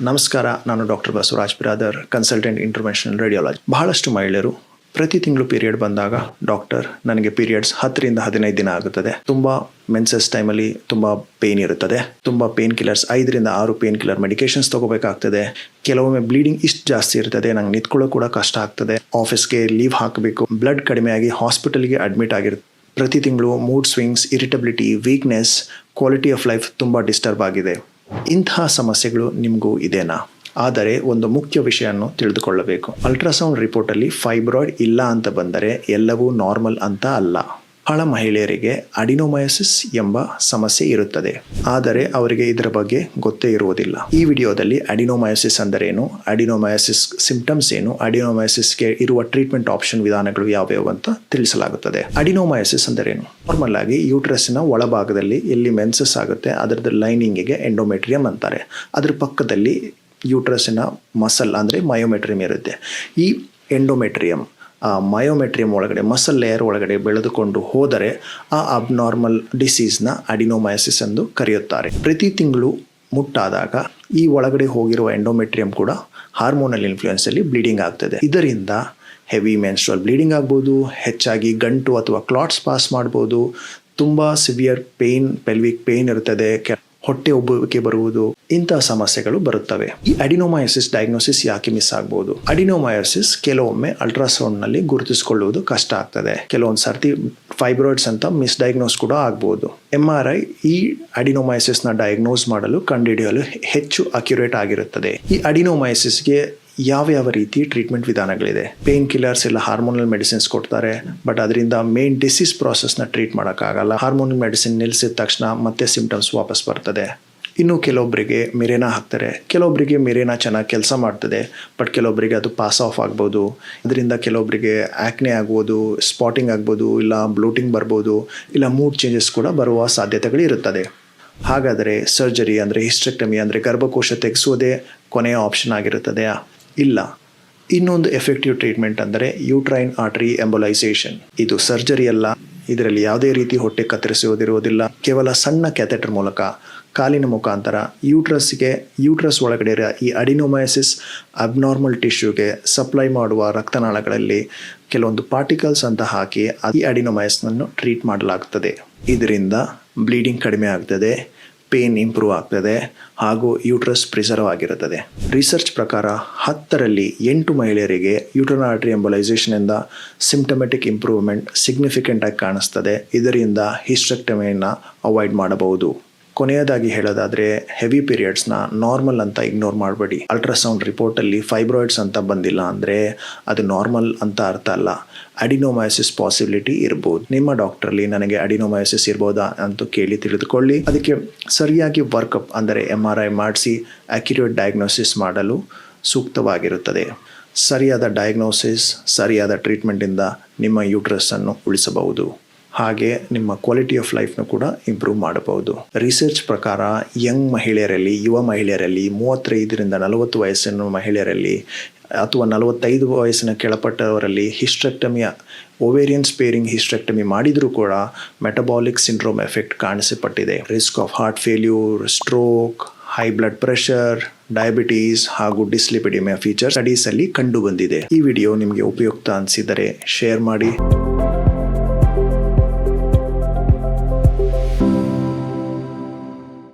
ನಮಸ್ಕಾರ, ನಾನು doctor Basavaraj Biradar, consultant interventional radiology. ಬಹಳಷ್ಟು ಮಹಿಳೆಯರು ಪ್ರತಿ ತಿಂಗಳು ಪೀರಿಯಡ್ ಬಂದಾಗ ಡಾಕ್ಟರ್ ನನಗೆ ಪೀರಿಯಡ್ಸ್ 10 ರಿಂದ 15 ದಿನ ಆಗುತ್ತದೆ, ತುಂಬಾ ಮೆನ್ಸಸ್ ಟೈಮಲ್ಲಿ ತುಂಬಾ ಪೇನ್ ಇರುತ್ತದೆ, ತುಂಬಾ ಪೇನ್ ಕಿಲ್ಲರ್ಸ್ 5 ರಿಂದ 6 ಪೇನ್ ಕಿಲ್ಲರ್ ಮೆಡಿಕೇಶನ್ಸ್ ತಗೋಬೇಕಾಗ್ತದೆ, ಕೆಲವೊಮ್ಮೆ ಬ್ಲೀಡಿಂಗ್ ಇಷ್ಟು ಜಾಸ್ತಿ ಇರ್ತದೆ, ನಂಗೆ ನಿಂತ್ಕೊಳ್ಳೋಕೆ ಕೂಡ ಕಷ್ಟ ಆಗ್ತದೆ, ಆಫೀಸ್ಗೆ ಲೀವ್ ಹಾಕಬೇಕು, ಬ್ಲಡ್ ಕಡಿಮೆ ಆಗಿ ಹಾಸ್ಪಿಟಲ್ಗೆ ಅಡ್ಮಿಟ್ ಆಗಿರುತ್ತೆ, ಪ್ರತಿ ತಿಂಗಳು mood swings, irritability, weakness, quality of life ತುಂಬ ಡಿಸ್ಟರ್ಬ್ ಆಗಿದೆ. ಇಂತಹ ಸಮಸ್ಯೆಗಳು ನಿಮಗೂ ಇದೆನಾ? ಆದರೆ ಒಂದು ಮುಖ್ಯ ವಿಷಯವನ್ನು ತಿಳಿದುಕೊಳ್ಳಬೇಕು. ಅಲ್ಟ್ರಾಸೌಂಡ್ ರಿಪೋರ್ಟಲ್ಲಿ ಫೈಬ್ರಾಯ್ಡ್ ಇಲ್ಲ ಅಂತ ಬಂದರೆ ಎಲ್ಲವೂ ನಾರ್ಮಲ್ ಅಂತ ಅಲ್ಲ. ಬಹಳ ಮಹಿಳೆಯರಿಗೆ ಅಡಿನೋಮಯೋಸಿಸ್ ಎಂಬ ಸಮಸ್ಯೆ ಇರುತ್ತದೆ, ಆದರೆ ಅವರಿಗೆ ಇದರ ಬಗ್ಗೆ ಗೊತ್ತೇ ಇರುವುದಿಲ್ಲ. ಈ ವಿಡಿಯೋದಲ್ಲಿ ಅಡಿನೋಮಯೋಸಿಸ್ ಅಂದರೇನು, ಅಡಿನೋಮಯೋಸಿಸ್ ಸಿಂಪ್ಟಮ್ಸ್ ಏನು, ಅಡಿನೋಮಯೋಸಿಸ್ಗೆ ಇರುವ ಟ್ರೀಟ್ಮೆಂಟ್ ಆಪ್ಷನ್ ವಿಧಾನಗಳು ಯಾವ್ಯಾವು ಅಂತ ತಿಳಿಸಲಾಗುತ್ತದೆ. ಅಡಿನೋಮಯೋಸಿಸ್ ಅಂದರೇನು? ನಾರ್ಮಲ್ ಆಗಿ ಯೂಟ್ರಸ್ನ ಒಳಭಾಗದಲ್ಲಿ ಎಲ್ಲಿ ಮೆನ್ಸಸ್ ಆಗುತ್ತೆ ಅದರದ ಲೈನಿಂಗಿಗೆ ಎಂಡೋಮೆಟ್ರಿಯಂ ಅಂತಾರೆ. ಅದ್ರ ಪಕ್ಕದಲ್ಲಿ ಯೂಟ್ರಸ್ನ ಮಸಲ್ ಅಂದರೆ ಮಯೋಮೆಟ್ರಿಯಂ ಇರುತ್ತೆ. ಈ ಎಂಡೋಮೆಟ್ರಿಯಂ ಮಯೋಮೆಟ್ರಿಯಂ ಒಳಗಡೆ ಮಸಲ್ ಲೇಯರ್ ಒಳಗಡೆ ಬೆಳೆದುಕೊಂಡು ಹೋದರೆ ಆ ಅಬ್ನಾರ್ಮಲ್ ಡಿಸೀಸ್ನ ಅಡಿನೋಮಯೋಸಿಸ್ ಎಂದು ಕರೆಯುತ್ತಾರೆ. ಪ್ರತಿ ತಿಂಗಳು ಮುಟ್ಟಾದಾಗ ಈ ಒಳಗಡೆ ಹೋಗಿರುವ ಎಂಡೋಮೆಟ್ರಿಯಂ ಕೂಡ ಹಾರ್ಮೋನಲ್ ಇನ್ಫ್ಲೂಯೆನ್ಸಲ್ಲಿ ಬ್ಲೀಡಿಂಗ್ ಆಗ್ತದೆ. ಇದರಿಂದ ಹೆವಿ ಮೆನ್ಸ್ಟ್ರುವಲ್ ಬ್ಲೀಡಿಂಗ್ ಆಗ್ಬೋದು, ಹೆಚ್ಚಾಗಿ ಗಂಟು ಅಥವಾ ಕ್ಲಾಟ್ಸ್ ಪಾಸ್ ಮಾಡ್ಬೋದು, ತುಂಬ ಸಿವಿಯರ್ ಪೇನ್, ಪೆಲ್ವಿಕ್ ಪೇನ್ ಇರ್ತದೆ, ಹೊಟ್ಟೆ ಉಬ್ಬುವಿಕೆ ಬರುವುದು, ಇಂತಹ ಸಮಸ್ಯೆಗಳು ಬರುತ್ತವೆ. ಈ ಅಡಿನೋಮಯೋಸಿಸ್ ಡಯಾಗ್ನೋಸಿಸ್ ಯಾಕೆ ಮಿಸ್ ಆಗ್ಬೋದು? ಅಡಿನೋಮಯೋಸಿಸ್ ಕೆಲವೊಮ್ಮೆ ಅಲ್ಟ್ರಾಸೌಂಡ್ನಲ್ಲಿ ಗುರುತಿಸಿಕೊಳ್ಳುವುದು ಕಷ್ಟ ಆಗ್ತದೆ, ಕೆಲವೊಂದು ಸರ್ತಿ ಫೈಬ್ರಾಯ್ಡ್ಸ್ ಅಂತ ಮಿಸ್ ಡಯಾಗ್ನೋಸ್ ಕೂಡ ಆಗ್ಬೋದು. MRI ಈ ಅಡಿನೋಮಯೋಸಿಸ್ನ ಡಯಾಗ್ನೋಸ್ ಮಾಡಲು ಕಂಡುಹಿಡಿಯಲು ಹೆಚ್ಚು ಅಕ್ಯುರೇಟ್ ಆಗಿರುತ್ತದೆ. ಈ ಅಡಿನೋಮಯೋಸಿಸ್ಗೆ ಯಾವ ರೀತಿ ಟ್ರೀಟ್ಮೆಂಟ್ ವಿಧಾನಗಳಿದೆ? ಪೇನ್ ಕಿಲ್ಲರ್ಸ್ ಇಲ್ಲ ಹಾರ್ಮೋನಲ್ ಮೆಡಿಸಿನ್ಸ್ ಕೊಡ್ತಾರೆ, ಬಟ್ ಅದರಿಂದ ಮೇನ್ ಡಿಸೀಸ್ ಪ್ರಾಸೆಸ್ನ ಟ್ರೀಟ್ ಮಾಡೋಕ್ಕಾಗಲ್ಲ. ಹಾರ್ಮೋನಲ್ ಮೆಡಿಸಿನ್ ನಿಲ್ಲಿಸಿದ ತಕ್ಷಣ ಮತ್ತೆ ಸಿಂಪ್ಟಮ್ಸ್ ವಾಪಸ್ ಬರ್ತದೆ. ಇನ್ನು ಕೆಲವೊಬ್ಬರಿಗೆ ಮಿರೇನಾ ಹಾಕ್ತಾರೆ, ಕೆಲವೊಬ್ಬರಿಗೆ ಮಿರೇನಾ ಚೆನ್ನಾಗಿ ಕೆಲಸ ಮಾಡ್ತದೆ, ಬಟ್ ಕೆಲವೊಬ್ಬರಿಗೆ ಅದು ಪಾಸ್ ಆಫ್ ಆಗ್ಬೋದು. ಅದರಿಂದ ಕೆಲವೊಬ್ಬರಿಗೆ ಆ್ಯಕ್ನೆ ಆಗ್ಬೋದು, ಸ್ಪಾಟಿಂಗ್ ಆಗ್ಬೋದು, ಇಲ್ಲ ಬ್ಲೋಟಿಂಗ್ ಬರ್ಬೋದು, ಇಲ್ಲ ಮೂಡ್ ಚೇಂಜಸ್ ಕೂಡ ಬರುವ ಸಾಧ್ಯತೆಗಳು ಇರುತ್ತದೆ. ಹಾಗಾದರೆ ಸರ್ಜರಿ ಅಂದರೆ ಹಿಸ್ಟೆಕ್ಟಮಿ ಅಂದರೆ ಗರ್ಭಕೋಶ ತೆಗೆಸುವುದೇ ಕೊನೆಯ ಆಪ್ಷನ್ ಆಗಿರುತ್ತದೆಯಾ? ಇಲ್ಲ. ಇನ್ನೊಂದು ಎಫೆಕ್ಟಿವ್ ಟ್ರೀಟ್ಮೆಂಟ್ ಅಂದರೆ ಯೂಟ್ರೈನ್ ಆರ್ಟರಿ ಎಂಬೊಲೈಸೇಷನ್. ಇದು ಸರ್ಜರಿ ಅಲ್ಲ, ಇದರಲ್ಲಿ ಯಾವುದೇ ರೀತಿ ಹೊಟ್ಟೆ ಕತ್ತರಿಸುವುದಿರುವುದಿಲ್ಲ. ಕೇವಲ ಸಣ್ಣ ಕ್ಯಾಥೆಟರ್ ಮೂಲಕ ಕಾಲಿನ ಮುಖಾಂತರ ಯೂಟ್ರಸ್ ಒಳಗಡೆ ಈ ಅಡಿನೋಮಯೋಸಿಸ್ ಅಬ್ನಾರ್ಮಲ್ ಟಿಶ್ಯೂಗೆ ಸಪ್ಲೈ ಮಾಡುವ ರಕ್ತನಾಳಗಳಲ್ಲಿ ಕೆಲವೊಂದು ಪಾರ್ಟಿಕಲ್ಸ್ ಅಂತ ಹಾಕಿ ಈ ಅಡಿನೋಮಯೋಸಿಸ್ನನ್ನು ಟ್ರೀಟ್ ಮಾಡಲಾಗುತ್ತದೆ. ಇದರಿಂದ ಬ್ಲೀಡಿಂಗ್ ಕಡಿಮೆ ಆಗ್ತದೆ, ಪೇನ್ ಇಂಪ್ರೂವ್ ಆಗ್ತದೆ ಹಾಗೂ ಯೂಟ್ರಸ್ ಪ್ರಿಸರ್ವ್ ಆಗಿರುತ್ತದೆ. ರಿಸರ್ಚ್ ಪ್ರಕಾರ 10ರಲ್ಲಿ 8 ಮಹಿಳೆಯರಿಗೆ ಯೂಟ್ರೈನ್ ಆರ್ಟರಿ ಎಂಬೊಲೈಸೇಷನಿಂದ ಸಿಂಪ್ಟಮೆಟಿಕ್ ಇಂಪ್ರೂವ್ಮೆಂಟ್ ಸಿಗ್ನಿಫಿಕೆಂಟ್ ಆಗಿ ಕಾಣಿಸ್ತದೆ. ಇದರಿಂದ ಹಿಸ್ಟೆಕ್ಟಮಿಯನ್ನು ಅವಾಯ್ಡ್ ಮಾಡಬಹುದು. ಕೊನೆಯದಾಗಿ ಹೇಳೋದಾದರೆ ಹೆವಿ ಪೀರಿಯಡ್ಸ್ನ ನಾರ್ಮಲ್ ಅಂತ ಇಗ್ನೋರ್ ಮಾಡಬೇಡಿ. ಅಲ್ಟ್ರಾಸೌಂಡ್ ರಿಪೋರ್ಟಲ್ಲಿ ಫೈಬ್ರಾಯ್ಡ್ಸ್ ಅಂತ ಬಂದಿಲ್ಲ ಅಂದರೆ ಅದು ನಾರ್ಮಲ್ ಅಂತ ಅರ್ಥ ಅಲ್ಲ. ಅಡಿನೋಮಯೋಸಿಸ್ ಪಾಸಿಬಿಲಿಟಿ ಇರ್ಬೋದು. ನಿಮ್ಮ ಡಾಕ್ಟ್ರಲ್ಲಿ ನನಗೆ ಅಡಿನೋಮಯೋಸಿಸ್ ಇರ್ಬೋದಾ ಅಂತ ಕೇಳಿ ತಿಳಿದುಕೊಳ್ಳಿ. ಅದಕ್ಕೆ ಸರಿಯಾಗಿ ವರ್ಕಪ್ ಅಂದರೆ MRI ಮಾಡಿಸಿ ಅಕ್ಯುರೇಟ್ ಡಯಾಗ್ನೋಸಿಸ್ ಮಾಡಲು ಸೂಕ್ತವಾಗಿರುತ್ತದೆ. ಸರಿಯಾದ ಡಯಾಗ್ನೋಸಿಸ್, ಸರಿಯಾದ ಟ್ರೀಟ್ಮೆಂಟಿಂದ ನಿಮ್ಮ ಯೂಟ್ರಸ್ಸನ್ನು ಉಳಿಸಬಹುದು, ಹಾಗೆ ನಿಮ್ಮ ಕ್ವಾಲಿಟಿ ಆಫ್ ಲೈಫ್ನು ಕೂಡ ಇಂಪ್ರೂವ್ ಮಾಡಬಹುದು. ರಿಸರ್ಚ್ ಪ್ರಕಾರ ಯುವ ಮಹಿಳೆಯರಲ್ಲಿ 35 ರಿಂದ 40 ವಯಸ್ಸಿನ ಮಹಿಳೆಯರಲ್ಲಿ ಅಥವಾ 45 ವಯಸ್ಸಿನ ಕೆಳಪಟ್ಟವರಲ್ಲಿ ಹಿಸ್ಟೆಕ್ಟಮಿಯ ಓವೇರಿಯನ್ ಸ್ಪೇರಿಂಗ್ ಹಿಸ್ಟೆಕ್ಟಮಿ ಮಾಡಿದರೂ ಕೂಡ ಮೆಟಬಾಲಿಕ್ ಸಿಂಡ್ರೋಮ್ ಎಫೆಕ್ಟ್ ಕಾಣಿಸಲ್ಪಟ್ಟಿದೆ. Risk of heart failure, stroke, high blood pressure, diabetes ಹಾಗೂ ಡಿಸ್ಲಿಪಿಡಿಮಿಯಾ ಫೀಚರ್ ಸ್ಟಡೀಸಲ್ಲಿ ಕಂಡು ಬಂದಿದೆ. ಈ ವಿಡಿಯೋ ನಿಮಗೆ ಉಪಯುಕ್ತ ಅನಿಸಿದರೆ ಶೇರ್ ಮಾಡಿ.